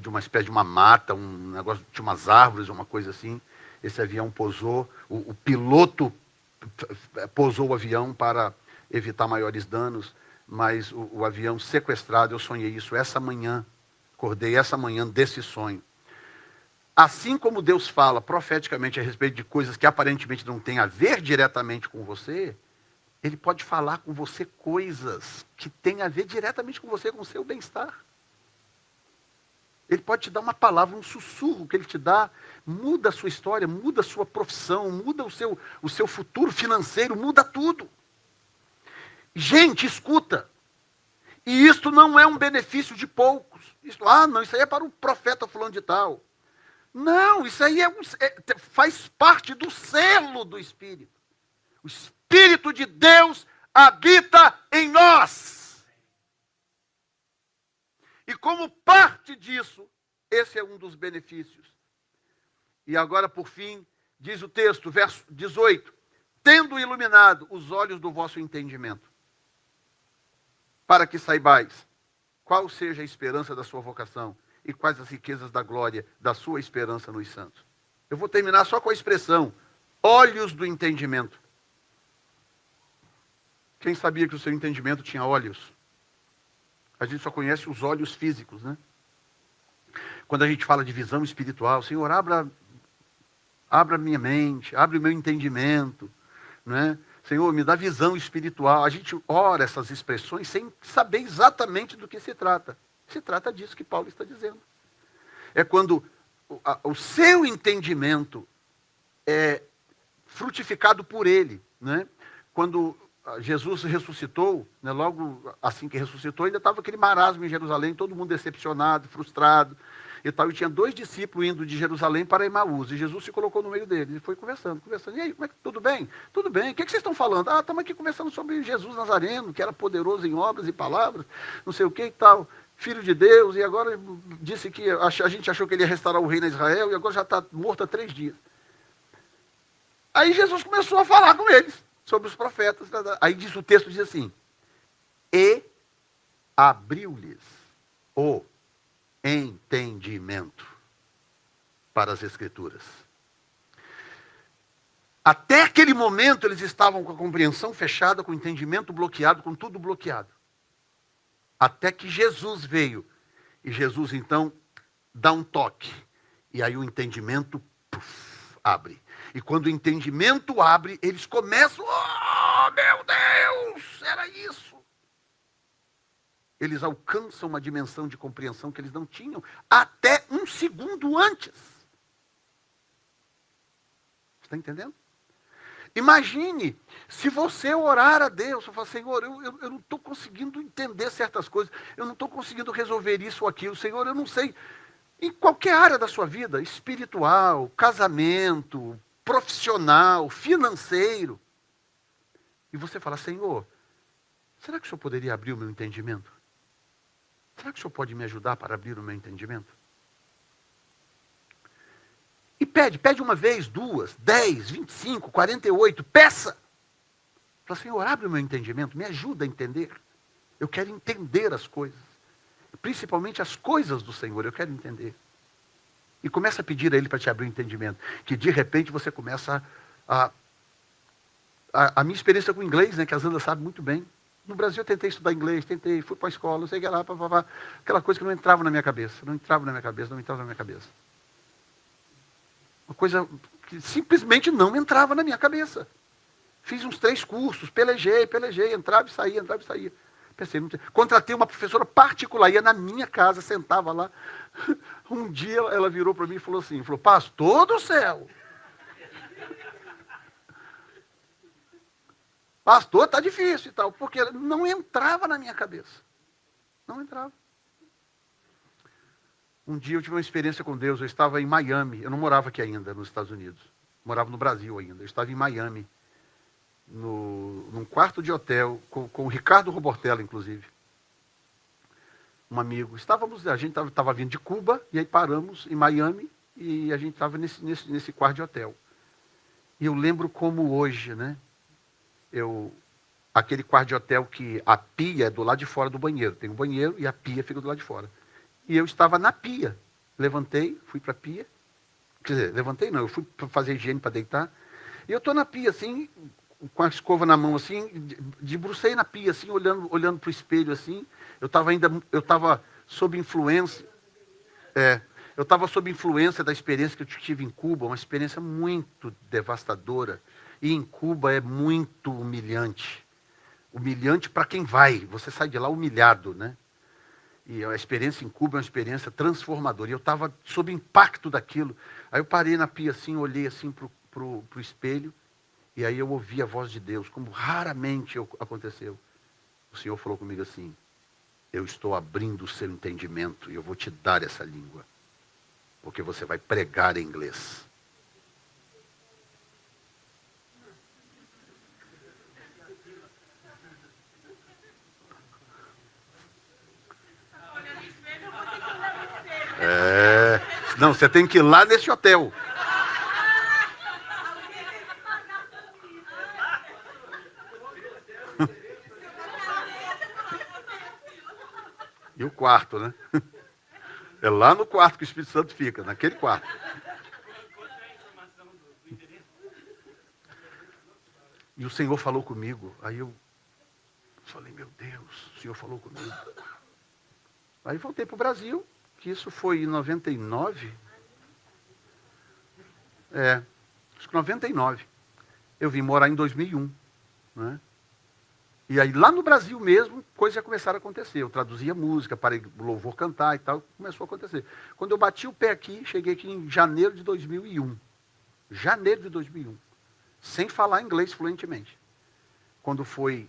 uma espécie de uma mata, um negócio, tinha umas árvores, uma coisa assim. Esse avião pousou, o piloto pousou o avião para evitar maiores danos, mas o avião sequestrado, eu sonhei isso essa manhã, acordei essa manhã desse sonho. Assim como Deus fala profeticamente a respeito de coisas que aparentemente não têm a ver diretamente com você, Ele pode falar com você coisas que têm a ver diretamente com você, com o seu bem-estar. Ele pode te dar uma palavra, um sussurro que Ele te dá, muda a sua história, muda a sua profissão, muda o seu futuro financeiro, muda tudo. Gente, escuta. E isto não é um benefício de poucos. Isso aí é para o profeta fulano de tal. Não, isso aí faz parte do selo do Espírito. O Espírito de Deus habita em nós. E como parte disso, esse é um dos benefícios. E agora, por fim, diz o texto, verso 18: tendo iluminado os olhos do vosso entendimento, para que saibais qual seja a esperança da sua vocação e quais as riquezas da glória da sua esperança nos santos. Eu vou terminar só com a expressão, olhos do entendimento. Quem sabia que o seu entendimento tinha olhos? A gente só conhece os olhos físicos, né? Quando a gente fala de visão espiritual, Senhor, abra minha mente, abre o meu entendimento, né? Senhor, me dá visão espiritual. A gente ora essas expressões sem saber exatamente do que se trata. Se trata disso que Paulo está dizendo. É quando o seu entendimento é frutificado por ele, né? Quando Jesus ressuscitou, né, logo assim que ressuscitou, ainda estava aquele marasmo em Jerusalém, todo mundo decepcionado, frustrado e tal. E tinha 2 discípulos indo de Jerusalém para Emaús, e Jesus se colocou no meio deles, e foi conversando. E aí, como é que, tudo bem? Tudo bem, o que vocês estão falando? Ah, estamos aqui conversando sobre Jesus Nazareno, que era poderoso em obras e palavras, não sei o que e tal, filho de Deus, e agora disse que a gente achou que ele ia restaurar o reino a Israel, e agora já está morto há 3 dias. Aí Jesus começou a falar com eles sobre os profetas. Aí diz o texto, diz assim, e abriu-lhes o entendimento para as Escrituras. Até aquele momento eles estavam com a compreensão fechada, com o entendimento bloqueado, com tudo bloqueado. Até que Jesus veio. E Jesus então dá um toque. E aí o entendimento abre. E quando o entendimento abre, eles começam, oh meu Deus, era isso. Eles alcançam uma dimensão de compreensão que eles não tinham até um segundo antes. Está entendendo? Imagine, se você orar a Deus, você falar, Senhor, eu não estou conseguindo entender certas coisas, eu não estou conseguindo resolver isso ou aquilo, Senhor, eu não sei. Em qualquer área da sua vida, espiritual, casamento, profissional, financeiro. E você fala, Senhor, será que o Senhor poderia abrir o meu entendimento? Será que o Senhor pode me ajudar para abrir o meu entendimento? E pede uma vez, 2, 10, 25, 48, peça. Fala, Senhor, abre o meu entendimento, me ajuda a entender. Eu quero entender as coisas. Principalmente as coisas do Senhor, eu quero entender. E começa a pedir a Ele para te abrir o entendimento. Que de repente você começa a minha experiência com o inglês, né, que a Zanda sabe muito bem. No Brasil eu tentei estudar inglês, fui para a escola, não sei o que lá, aquela coisa que não entrava na minha cabeça. Não entrava na minha cabeça. Uma coisa que simplesmente não entrava na minha cabeça. Fiz uns 3 cursos, pelejei, entrava e saía. Pensei, contratei uma professora particular, ia na minha casa, sentava lá. Um dia ela virou para mim e falou assim, pastor do céu, pastor, tá difícil e tal, porque não entrava na minha cabeça. Não entrava. Um dia eu tive uma experiência com Deus, eu estava em Miami, eu não morava aqui ainda, nos Estados Unidos, morava no Brasil ainda, eu estava em Miami, num quarto de hotel, com o Ricardo Robortella, inclusive, um amigo. A gente estava vindo de Cuba, e aí paramos em Miami, e a gente estava nesse quarto de hotel. E eu lembro como hoje, né? Aquele quarto de hotel que a pia é do lado de fora do banheiro. Tem um banheiro e a pia fica do lado de fora. E eu estava na pia. Levantei, fui para a pia. Quer dizer, levantei não, eu fui para fazer higiene para deitar. E eu estou na pia, assim, com a escova na mão, assim, debrucei na pia, assim, olhando para o espelho, assim. Eu estava sob influência. Eu estava sob influência da experiência que eu tive em Cuba, uma experiência muito devastadora. E em Cuba é muito humilhante. Humilhante para quem vai. Você sai de lá humilhado, né? E a experiência em Cuba é uma experiência transformadora. E eu estava sob impacto daquilo. Aí eu parei na pia assim, olhei assim para o espelho. E aí eu ouvi a voz de Deus, como raramente aconteceu. O Senhor falou comigo assim, eu estou abrindo o seu entendimento e eu vou te dar essa língua. Porque você vai pregar em inglês. você tem que ir lá nesse hotel. E o quarto, né? É lá no quarto que o Espírito Santo fica, naquele quarto. E o Senhor falou comigo. Aí eu falei, meu Deus, o Senhor falou comigo. Aí voltei para o Brasil, que isso foi em 99. Acho que 99. Eu vim morar em 2001. Né? E aí lá no Brasil mesmo, coisas já começaram a acontecer. Eu traduzia música, parei o louvor cantar e tal, começou a acontecer. Quando eu bati o pé aqui, cheguei aqui em janeiro de 2001. Janeiro de 2001. Sem falar inglês fluentemente. Quando foi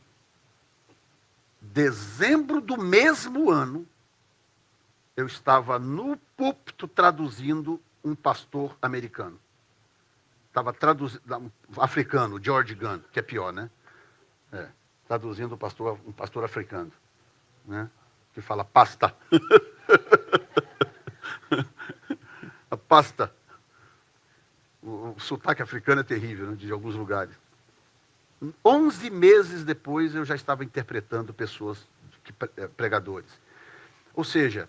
dezembro do mesmo ano, eu estava no púlpito traduzindo um pastor americano. Estava traduzindo, africano, George Gunn, que é pior, né? Traduzindo um pastor africano, né? Que fala pasta. A pasta. O sotaque africano é terrível, né, de alguns lugares. 11 meses depois eu já estava interpretando pessoas, pregadores. Ou seja,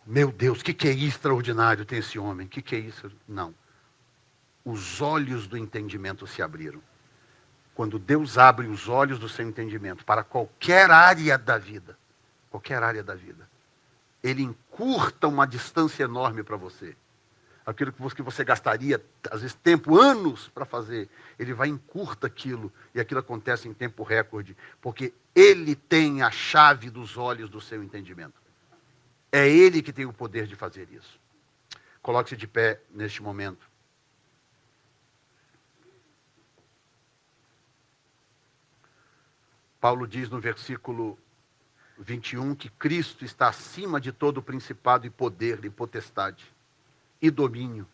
meu Deus, o que é extraordinário tem esse homem? O que é isso? Não. Os olhos do entendimento se abriram. Quando Deus abre os olhos do seu entendimento para qualquer área da vida, Ele encurta uma distância enorme para você. Aquilo que você gastaria, às vezes, tempo, anos para fazer, Ele vai encurta aquilo, e aquilo acontece em tempo recorde, porque Ele tem a chave dos olhos do seu entendimento. É Ele que tem o poder de fazer isso. Coloque-se de pé neste momento. Paulo diz no versículo 21 que Cristo está acima de todo principado e poder e potestade e domínio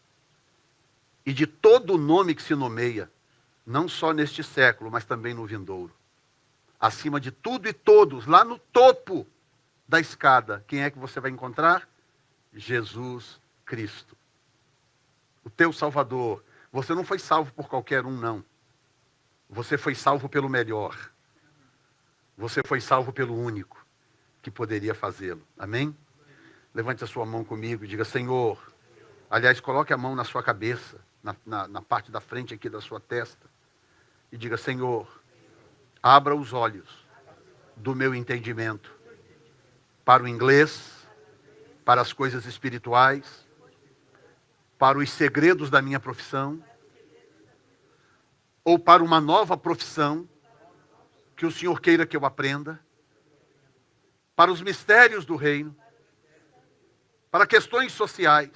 e de todo nome que se nomeia, não só neste século, mas também no vindouro. Acima de tudo e todos, lá no topo da escada, quem é que você vai encontrar? Jesus Cristo. O teu Salvador. Você não foi salvo por qualquer um, não. Você foi salvo pelo melhor. Você foi salvo pelo único que poderia fazê-lo. Amém? Levante a sua mão comigo e diga, Senhor, aliás, coloque a mão na sua cabeça, na parte da frente aqui da sua testa, e diga, Senhor, abra os olhos do meu entendimento para o inglês, para as coisas espirituais, para os segredos da minha profissão, ou para uma nova profissão que o Senhor queira que eu aprenda, para os mistérios do reino, para questões sociais,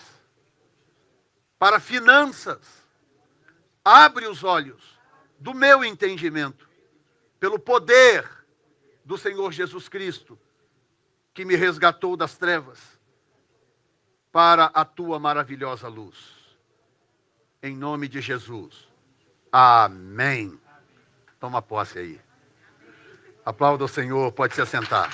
para finanças. Abre os olhos do meu entendimento, pelo poder do Senhor Jesus Cristo, que me resgatou das trevas, para a tua maravilhosa luz. Em nome de Jesus. Amém. Toma posse aí. Aplauda o Senhor, pode se assentar.